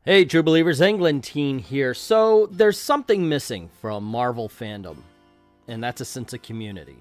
Hey, True Believers, England here. So, there's something missing from Marvel fandom, and that's a sense of community.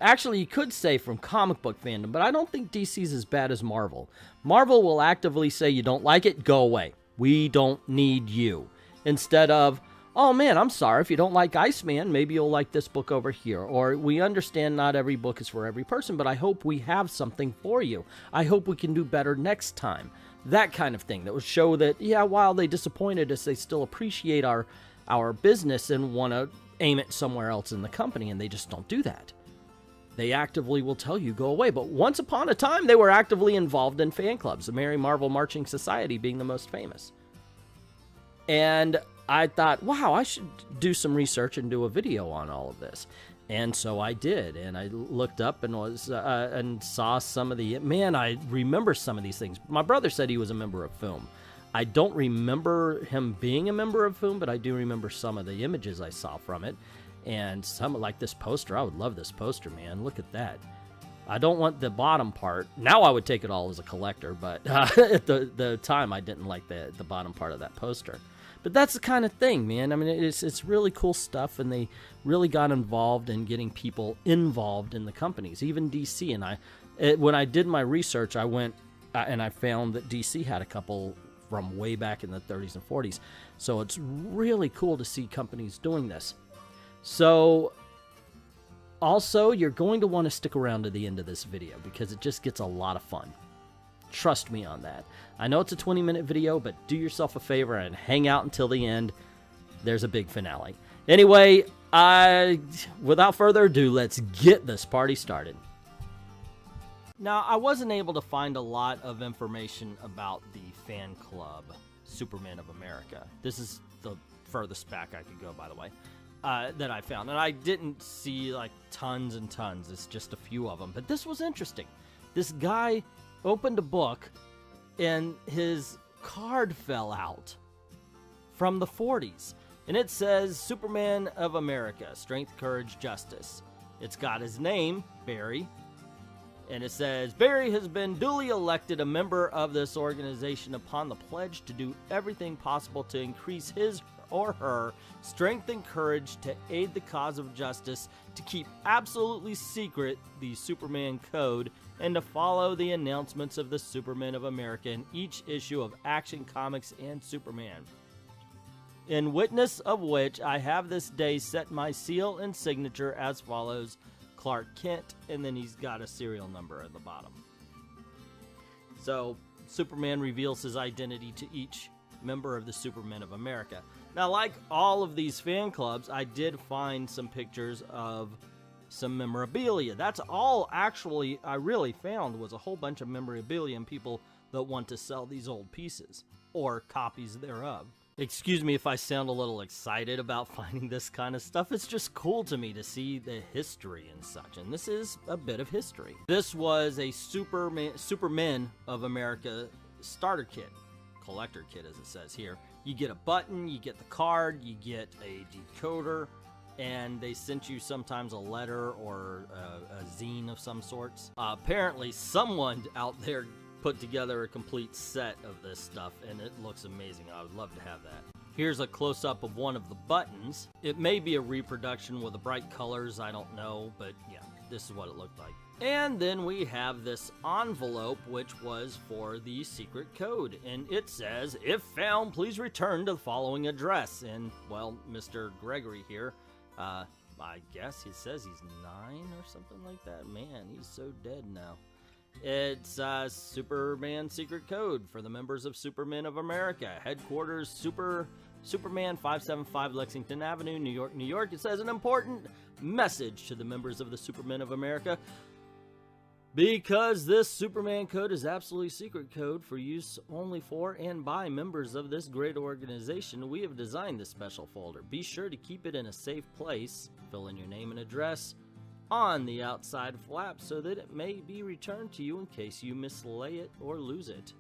Actually, you could say from comic book fandom, but I don't think DC's as bad as Marvel. Marvel will actively say, you don't like it, go away. We don't need you. Instead of, oh man, I'm sorry, if you don't like Iceman, maybe you'll like this book over here. Or, we understand not every book is for every person, but I hope we have something for you. I hope we can do better next time. That kind of thing that would show that, yeah, while they disappointed us, they still appreciate our business and want to aim it somewhere else in the company, and they just don't do that. They actively will tell you, go away. But once upon a time, they were actively involved in fan clubs, the Merry Marvel Marching Society being the most famous. And I thought, wow, I should do some research and do a video on all of this. And so I did, and I looked up and and saw some of the... Man, I remember some of these things. My brother said he was a member of FOOM. I don't remember him being a member of FOOM, but I do remember some of the images I saw from it. And some, like this poster, I would love this poster, man. Look at that. I don't want the bottom part. Now I would take it all as a collector, but at the time I didn't like the bottom part of that poster. But that's the kind of thing, man. I mean, it's really cool stuff, and they really got involved in getting people involved in the companies, even DC. And when I did my research, I went and I found that DC had a couple from way back in the 30s and 40s. So it's really cool to see companies doing this. So also, you're going to want to stick around to the end of this video because it just gets a lot of fun. Trust me on that. I know it's a 20-minute video, but do yourself a favor and hang out until the end. There's a big finale. Anyway, without further ado, let's get this party started. Now, I wasn't able to find a lot of information about the fan club, Superman of America. This is the furthest back I could go, by the way, that I found. And I didn't see, like, tons and tons. It's just a few of them. But this was interesting. This guy opened a book, and his card fell out from the 40s. And it says, Superman of America, Strength, Courage, Justice. It's got his name, Barry. And it says, Barry has been duly elected a member of this organization upon the pledge to do everything possible to increase his or her strength and courage to aid the cause of justice, to keep absolutely secret the Superman Code, and to follow the announcements of the Superman of America in each issue of Action Comics and Superman. In witness of which I have this day set my seal and signature as follows, Clark Kent, and then he's got a serial number at the bottom. So, Superman reveals his identity to each member of the Supermen of America. Now, like all of these fan clubs, I did find some pictures of some memorabilia. That's all actually I really found, was a whole bunch of memorabilia and people that want to sell these old pieces or copies thereof. Excuse me if I sound a little excited about finding this kind of stuff. It's just cool to me to see the history and such, and this is a bit of history. This was a Supermen of America starter kit, collector kit as it says here. You get a button, you get the card, you get a decoder, and they sent you sometimes a letter or a zine of some sorts. Apparently someone out there put together a complete set of this stuff, and it looks amazing. I would love to have that. Here's a close-up of one of the buttons. It may be a reproduction with the bright colors, I don't know, but yeah, this is what it looked like. And then we have this envelope, which was for the secret code, and it says, if found, please return to the following address. And, well, Mr. Gregory here, I guess he says he's 9 or something like that. Man, he's so dead now. It's Superman Secret Code for the members of Supermen of America. Headquarters, Superman 575 Lexington Avenue, New York, New York. It says an important message to the members of the Supermen of America. Because this Superman code is absolutely secret code for use only for and by members of this great organization, we have designed this special folder. Be sure to keep it in a safe place. Fill in your name and address on the outside flap so that it may be returned to you in case you mislay it or lose it.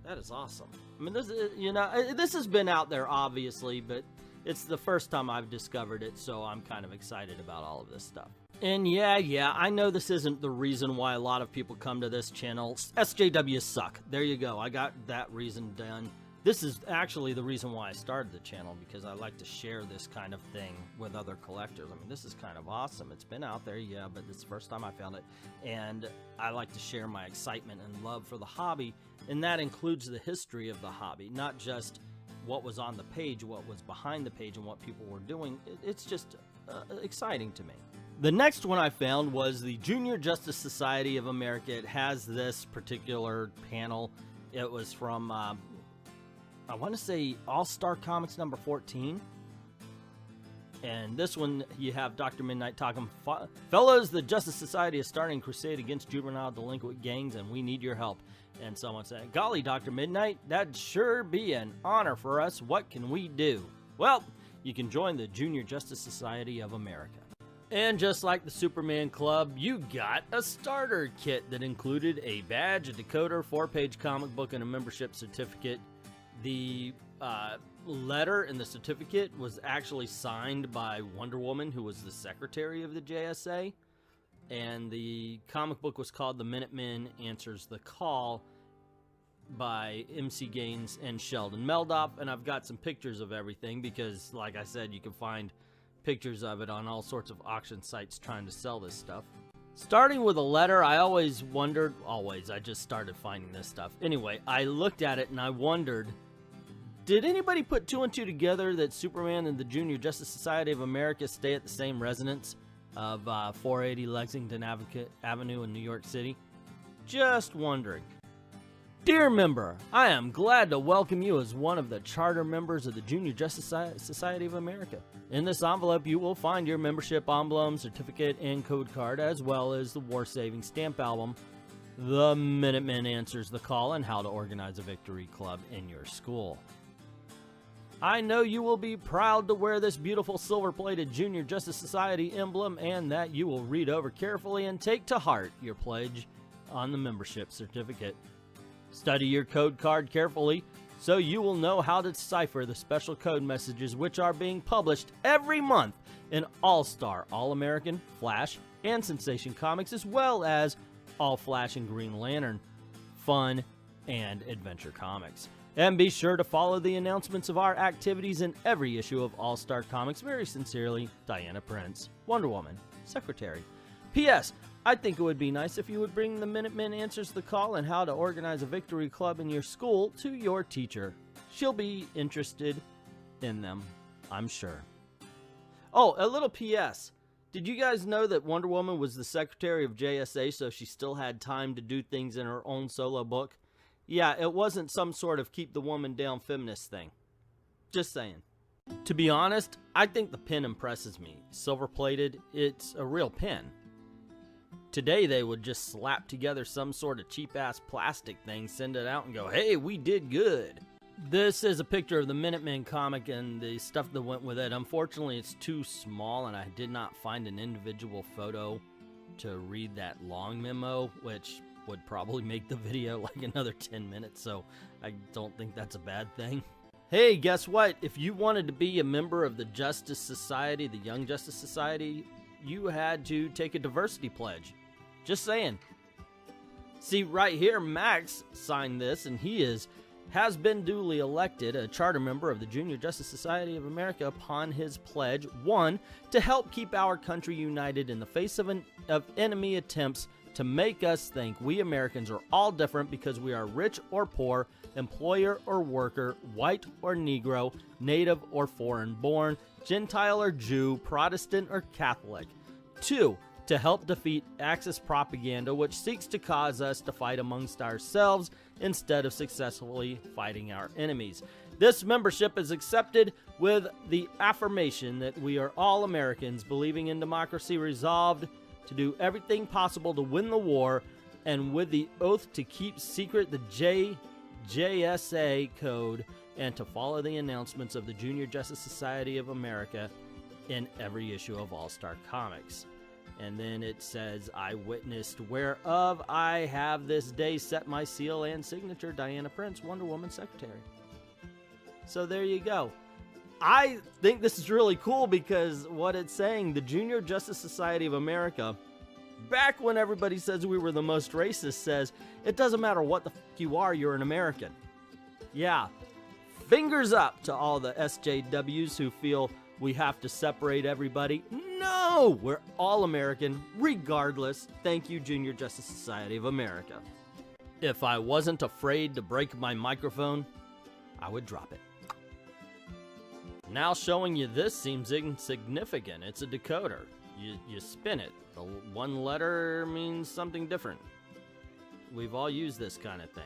That is awesome. I mean, this is, you know, this has been out there obviously, but it's the first time I've discovered it, so I'm kind of excited about all of this stuff. And yeah, I know this isn't the reason why a lot of people come to this channel. SJWs suck. There you go. I got that reason done. This is actually the reason why I started the channel, because I like to share this kind of thing with other collectors. I mean, this is kind of awesome. It's been out there, yeah, but it's the first time I found it. And I like to share my excitement and love for the hobby, and that includes the history of the hobby, not just what was on the page, what was behind the page, and what people were doing. It's just exciting to me. The next one I found was the Junior Justice Society of America. It has this particular panel. It was from, I want to say, All-Star Comics number 14. And this one, you have Dr. Midnight talking, fellows, the Justice Society is starting a crusade against juvenile delinquent gangs, and we need your help. And someone said, golly, Dr. Midnight, that'd sure be an honor for us. What can we do? Well, you can join the Junior Justice Society of America. And just like the Superman Club, you got a starter kit that included a badge, a decoder, 4-page comic book, and a membership certificate. The letter in the certificate was actually signed by Wonder Woman, who was the secretary of the JSA. And the comic book was called The Minutemen Answers the Call by MC Gaines and Sheldon Meldoff. And I've got some pictures of everything because, like I said, you can find pictures of it on all sorts of auction sites trying to sell this stuff. Starting with a letter, I always wondered, I just started finding this stuff. Anyway, I looked at it and I wondered, did anybody put 2 and 2 together that Superman and the Junior Justice Society of America stay at the same residence of 480 Lexington Avenue in New York City? Just wondering. Dear member, I am glad to welcome you as one of the charter members of the Junior Justice Society of America. In this envelope, you will find your membership emblem, certificate, and code card, as well as the War Saving stamp album, The Minutemen Answers the Call, and How to Organize a Victory Club in your school. I know you will be proud to wear this beautiful silver-plated Junior Justice Society emblem, and that you will read over carefully and take to heart your pledge on the membership certificate. Study your code card carefully so you will know how to decipher the special code messages which are being published every month in All-Star, All-American, Flash, and Sensation Comics, as well as All Flash and Green Lantern, Fun, and Adventure Comics. And be sure to follow the announcements of our activities in every issue of All-Star Comics. Very sincerely, Diana Prince, Wonder Woman, Secretary. P.S. I think it would be nice if you would bring the Minutemen Answers the Call and How to Organize a Victory Club in your school to your teacher. She'll be interested in them, I'm sure. Oh, a little P.S. Did you guys know that Wonder Woman was the secretary of JSA, so she still had time to do things in her own solo book? Yeah, it wasn't some sort of keep the woman down feminist thing. Just saying. To be honest, I think the pen impresses me. Silver-plated, it's a real pen. Today they would just slap together some sort of cheap-ass plastic thing, send it out, and go, hey, we did good. This is a picture of the Minutemen comic and the stuff that went with it. Unfortunately, it's too small, and I did not find an individual photo to read that long memo, which would probably make the video like another 10 minutes, so I don't think that's a bad thing. Hey, guess what? If you wanted to be a member of the Justice Society, the Young Justice Society, you had to take a diversity pledge. Just saying. See, right here, Max signed this, and he has been duly elected a charter member of the Junior Justice Society of America upon his pledge, 1, to help keep our country united in the face of enemy attempts to make us think we Americans are all different because we are rich or poor, employer or worker, white or Negro, native or foreign-born, Gentile or Jew, Protestant or Catholic. 2, to help defeat Axis propaganda, which seeks to cause us to fight amongst ourselves instead of successfully fighting our enemies. This membership is accepted with the affirmation that we are all Americans, believing in democracy, resolved to do everything possible to win the war, and with the oath to keep secret the JSA code and to follow the announcements of the Junior Justice Society of America in every issue of All-Star Comics. And then it says, I witnessed whereof I have this day set my seal and signature, Diana Prince, Wonder Woman Secretary. So there you go. I think this is really cool because what it's saying, the Junior Justice Society of America, back when everybody says we were the most racist, says, it doesn't matter what the f*** you are, you're an American. Yeah, Fingers up to all the SJWs who feel we have to separate everybody. No! We're all American, regardless. Thank you, Junior Justice Society of America. If I wasn't afraid to break my microphone, I would drop it. Now showing you this seems insignificant. It's a decoder. You spin it. The one letter means something different. We've all used this kind of thing.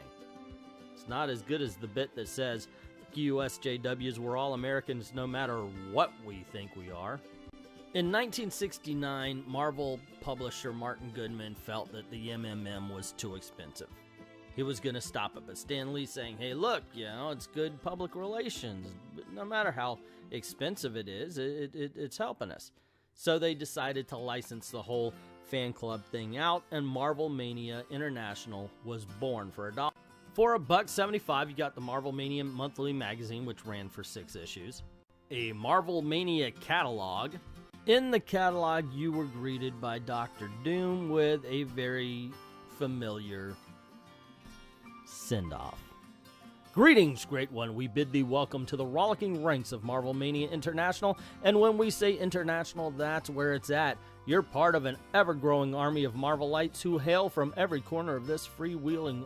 It's not as good as the bit that says, USJWs, we're all Americans no matter what we think we are. In 1969, Marvel publisher Martin Goodman felt that the MMM was too expensive. He was going to stop it, but Stan Lee saying, hey, look, you know, it's good public relations. But no matter how expensive it is, it's helping us. So they decided to license the whole fan club thing out, and Marvel Mania International was born for $1. For $1.75, you got the Marvel Mania Monthly Magazine, which ran for 6 issues. A Marvel Mania catalog. In the catalog, you were greeted by Dr. Doom with a very familiar send-off. Greetings, Great One. We bid thee welcome to the rollicking ranks of Marvel Mania International. And when we say international, that's where it's at. You're part of an ever-growing army of Marvelites who hail from every corner of this freewheeling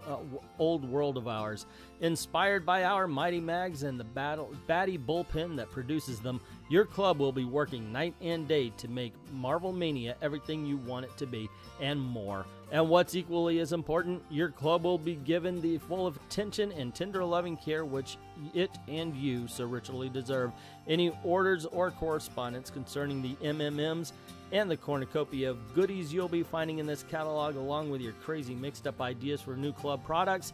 old world of ours. Inspired by our mighty mags and the batty bullpen that produces them, your club will be working night and day to make Marvel Mania everything you want it to be, and more. And what's equally as important, your club will be given the full attention and tender loving care which it and you so richly deserve. Any orders or correspondence concerning the MMMs and the cornucopia of goodies you'll be finding in this catalog, along with your crazy mixed up ideas for new club products,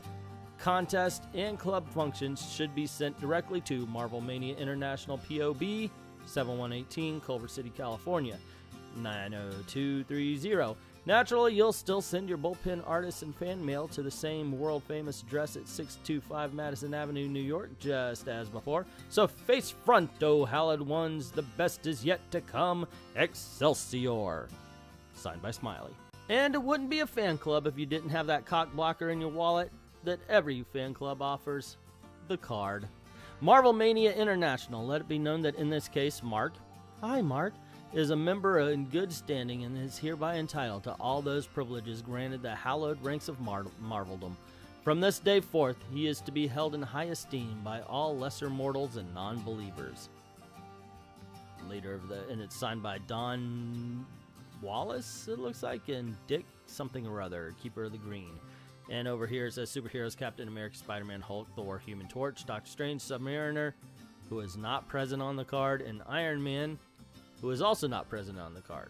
contests, and club functions, should be sent directly to Marvel Mania International, P.O. 7118, Culver City, California, 90230. Naturally, you'll still send your bullpen artists and fan mail to the same world-famous address at 625 Madison Avenue, New York, just as before. So face front, oh hallowed ones, the best is yet to come. Excelsior. Signed by Smiley. And it wouldn't be a fan club if you didn't have that cock blocker in your wallet that every fan club offers, the card. Marvel Mania International. Let it be known that in this case, Mark, hi Mark, is a member in good standing and is hereby entitled to all those privileges granted the hallowed ranks of Marveldom. From this day forth, he is to be held in high esteem by all lesser mortals and non-believers. Leader of the, and it's signed by Don Wallace, it looks like, and Dick something or other, Keeper of the Green. And over here it says superheroes: Captain America, Spider-Man, Hulk, Thor, Human Torch, Doctor Strange, Submariner, who is not present on the card, and Iron Man, who is also not present on the card,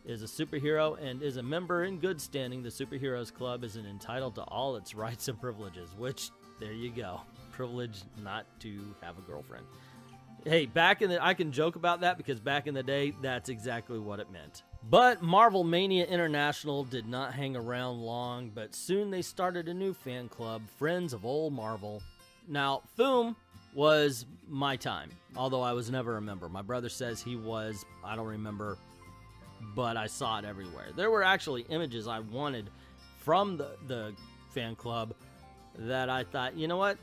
is a superhero and is a member in good standing. The Superheroes Club is entitled to all its rights and privileges, which, there you go, privilege not to have a girlfriend. Hey, I can joke about that because back in the day, that's exactly what it meant. But Marvel Mania International did not hang around long, but soon they started a new fan club, Friends of Old Marvel. Now, Foom was my time, although I was never a member. My brother says he was, I don't remember, but I saw it everywhere. There were actually images I wanted from the fan club that I thought, you know what,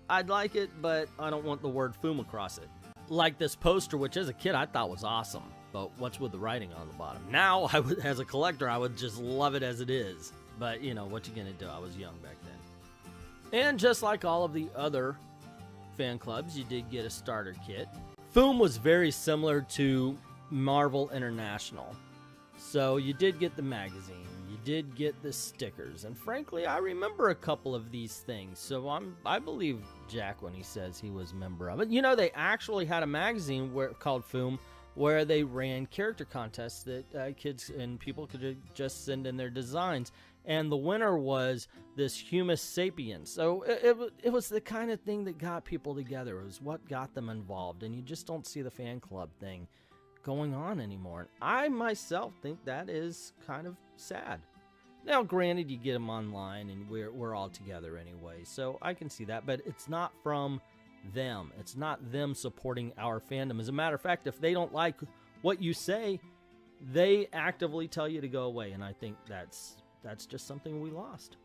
I'd like it, but I don't want the word Foom across it. Like this poster, which as a kid I thought was awesome, but what's with the writing on the bottom? Now, as a collector, I would just love it as it is, but you know, what you gonna do? I was young back then. And just like all of the other fan clubs, you did get a starter kit. Foom was very similar to Marvel International. So you did get the magazine, you did get the stickers, and frankly, I remember a couple of these things. So I believe Jack when he says he was a member of it. You know, they actually had a magazine called Foom where they ran character contests that kids and people could just send in their designs. And the winner was this Humus Sapiens. So it was the kind of thing that got people together. It was what got them involved. And you just don't see the fan club thing going on anymore. And I myself think that is kind of sad. Now, granted, you get them online and we're all together anyway. So I can see that. But it's not from them. It's not them supporting our fandom. As a matter of fact, if they don't like what you say, they actively tell you to go away. And I think that's just something we lost.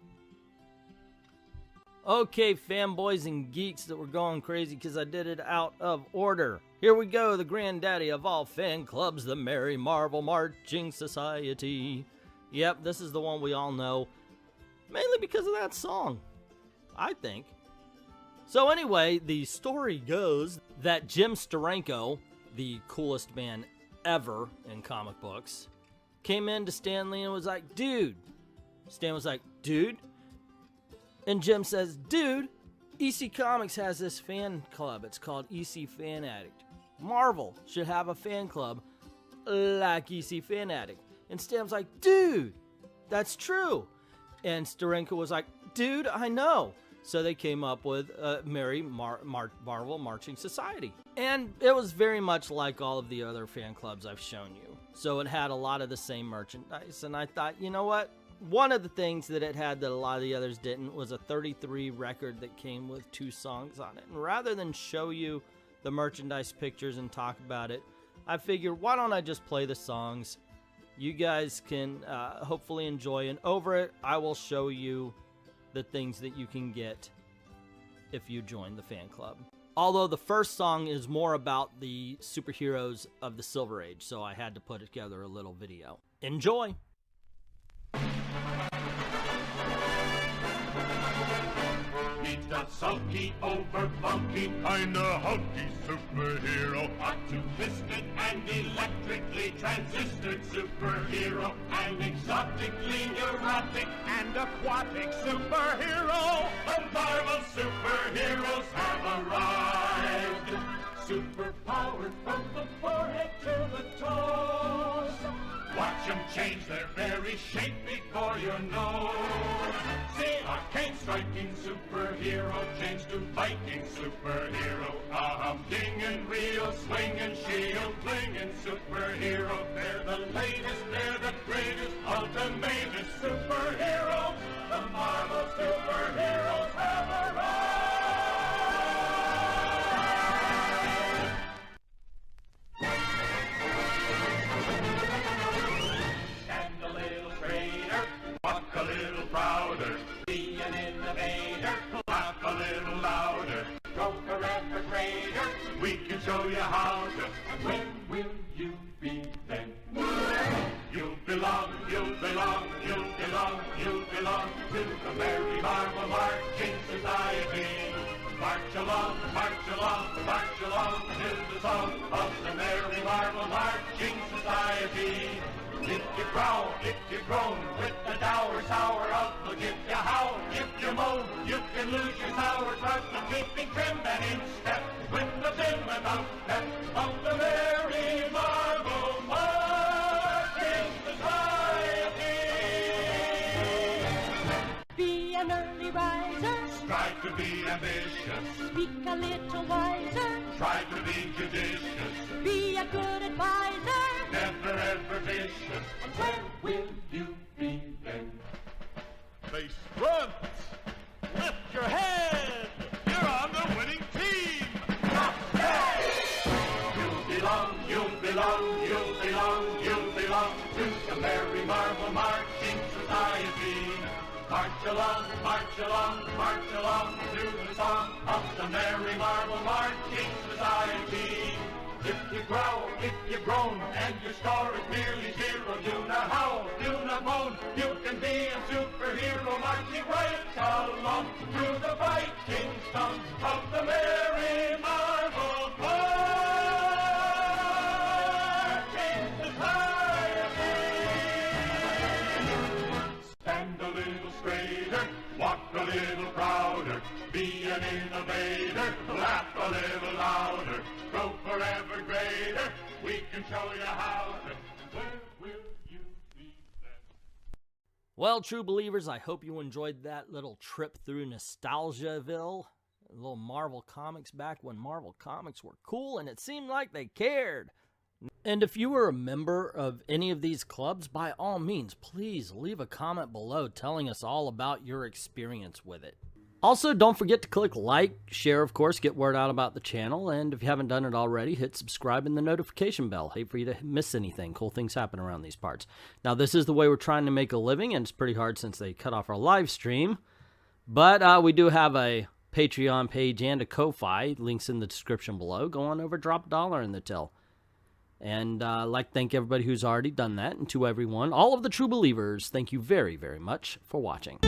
Okay, fanboys and geeks that were going crazy because I did it out of order. Here we go, the granddaddy of all fan clubs, the Merry Marvel Marching Society. Yep, this is the one we all know, mainly because of that song, I think. So anyway, the story goes that Jim Steranko, the coolest man ever in comic books, came in to Stan Lee and was like, dude. Stan was like, dude? And Jim says, dude, EC Comics has this fan club. It's called EC Fan Addict. Marvel should have a fan club like EC Fan Addict. And Stan was like, dude, that's true. And Steranko was like, dude, I know. So they came up with Merry Marvel Marching Society. And it was very much like all of the other fan clubs I've shown you. So it had a lot of the same merchandise. And I thought, you know what? One of the things that it had that a lot of the others didn't was a 33 record that came with 2 songs on it. And rather than show you the merchandise pictures and talk about it, I figured, why don't I just play the songs? You guys can hopefully enjoy, and over it, I will show you the things that you can get if you join the fan club. Although the first song is more about the superheroes of the Silver Age, so I had to put together a little video. Enjoy! He's not sulky, over funky, kinda hunky superhero. Not too twisted and electrically transistored superhero. An exotically neurotic and aquatic superhero. The Marvel superheroes have arrived. Superpowered from the forehead to the toes. Watch them change their very shape before your nose. See arcane striking superhero change to Viking superhero. A humdinging, real swinging, shield flinging superhero. They're the latest, they're the greatest, ultimatest superheroes. The Marvel superheroes have arrived. A little prouder, be an innovator, laugh a little louder, go forever greater, we can show you how to, and when will you be then? You'll belong, you'll belong, you'll belong, you'll belong to the Merry Marvel Marching Society. March along, march along, march along to the song of the Merry Marvel Marching Society. If you growl, if you groan, with the dour, sour outlook, if you howl, if you moan, you can lose your sour trust and keeping trim and in step with the Finland outfit of the Merry Marvel Marching Society. Be an early riser, Strive to be ambitious, speak a little wiser, try to be judicious, be a good advisor. never ever vicious. And when will you be then? Face front! Lift your head! You're on the winning team! You belong, you belong, you belong, you belong to the Merry Marvel Marching Society. March along, march along, march along to the song of the Merry Marvel Marching Society. If you growl, if you groan, and your score is merely zero, do not howl, do not moan, you can be a superhero marching right along through the Viking song of the Merry Marvel Marching Society. Stand a little straighter, walk a little prouder, be an innovator, laugh a little louder, grow forever greater, we can show you how to, where will you be then? Well, true believers, I hope you enjoyed that little trip through Nostalgiaville. A little Marvel Comics back when Marvel Comics were cool and it seemed like they cared. And if you were a member of any of these clubs, by all means, please leave a comment below telling us all about your experience with it. Also, don't forget to click like, share, of course, get word out about the channel, and if you haven't done it already, hit subscribe and the notification bell. Hate for you to miss anything. Cool things happen around these parts. Now, this is the way we're trying to make a living, and it's pretty hard since they cut off our live stream. But we do have a Patreon page and a Ko-Fi. Links in the description below. Go on over, drop $1 in the till. And I'd like to thank everybody who's already done that. And to everyone, all of the true believers, thank you very, very much for watching.